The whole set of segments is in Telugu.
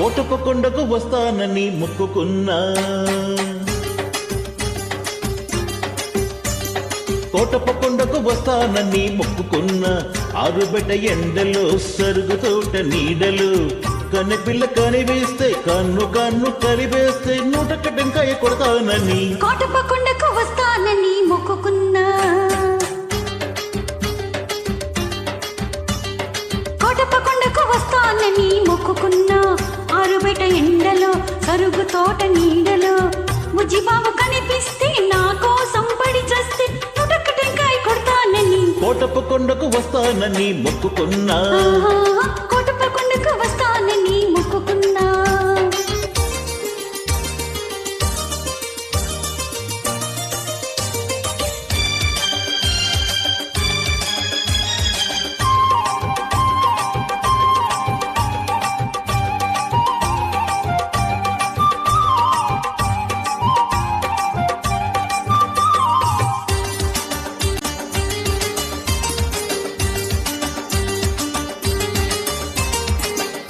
కోటప్పకొండకు వస్తానని మొక్కుకున్నా, కోటప్పకొండకు వస్తానని మొక్కుకున్నా. ఆరుబెట్ట ఎండలో సరుగు తోట నీడలు, కన్నెపిల్ల కనివేస్తే కన్ను కన్ను కలివేస్తే 101 టెంకాయ కొడతానని కోటప్పకొండకు వస్తానని మొక్కుకున్నా. కోటప్పకొండకు వస్తానని మొక్కుకున్నా. ఆరుబెట్ట ఎండలో సరుగు తోట నీడలో, బుజ్జిబాబు కనిపిస్తే నా కోసం పడి చేస్తే 101 టెంకాయ కొడతానని కోటప్పకొండకు వస్తానని మొక్కుకున్నా. కోటప్పకొండకు వస్తానని మొక్కుకున్నా.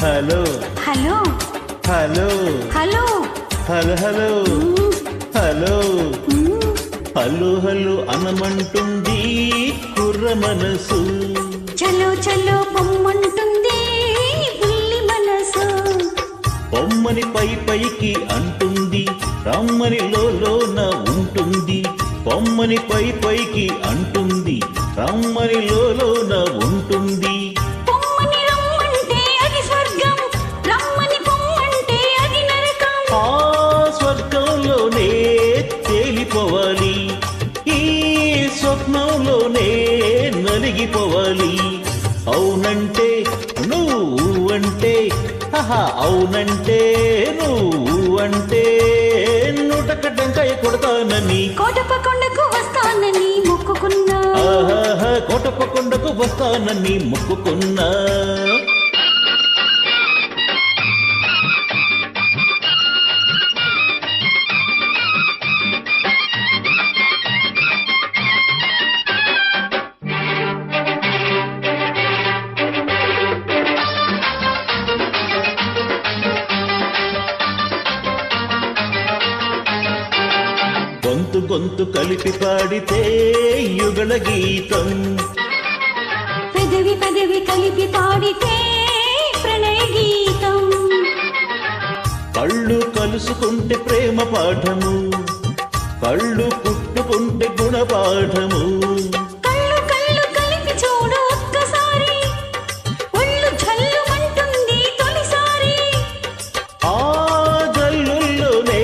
Hello hello hello hello hello hello hello hello hello అనమంటుంది కుర్ర మనసు, చలో చలో పొమ్మంటుంది బుల్లి మనసు. పొమ్మని పై పైకి అంటుంది, రమ్మని లోన ఉంటుంది. పొమ్మని పై పైకి అంటుంది, రమ్మని లోన ఉంటుంది. పొమ్మని రమ్మంటే అది స్వర్గం, రమ్మని పొమ్మంటే అది నరకం. ఆ స్వర్గంలోనే తేలిపోవాలి, ఈ స్వప్నంలోనే నలిగిపోవాలి. అవునంటే నువ్వంటే, అవునంటే నువ్వంటే 101 టెంకాయ కొడతానని కోటప్పకొండకు వస్తానని మొక్కుకున్నా. కోటప్పకొండకు వస్తానని మొక్కుకున్నా. గొంతు గొంతు కలిపి పాడితే యుగళ గీతం, పెదవి పెదవి కలిపి పాడితే ప్రణయ గీతం. కళ్ళు కలుసుకుంటే ప్రేమ పాఠము, కళ్ళు పుట్టుకుంటే గుణపాఠము. కళ్ళు కళ్ళు కలిపి చూడు ఒక్కసారి, ఒళ్ళు జల్లుమంటుంది తొలిసారి. ఆ జల్లుల్లోనే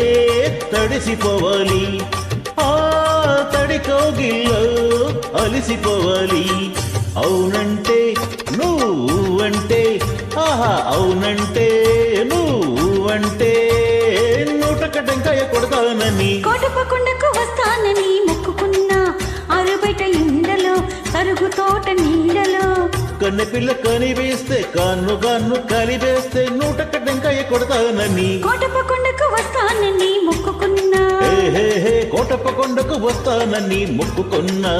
తడిసిపోవాలి, ఆ తడి కౌగిల్లో అలిసిపోవాలి. అవునంటే నువ్వంటే, అవునంటే నువ్వంటే 101 టెంకాయ కొడతానని కోటప్పకొండకు వస్తానని మొక్కుకున్నా. ఆరుబయట ఎండలో సరుగు తోట నీడలో, కన్నెపిల్ల కనివేస్తే కన్ను కన్ను కలివేస్తే 101 టెంకాయ కొడతానని కోటప్పకొండకు వస్తానని మొక్కుకున్నా. కోటప్పకొండకు వస్తానని మొక్కుకున్నా.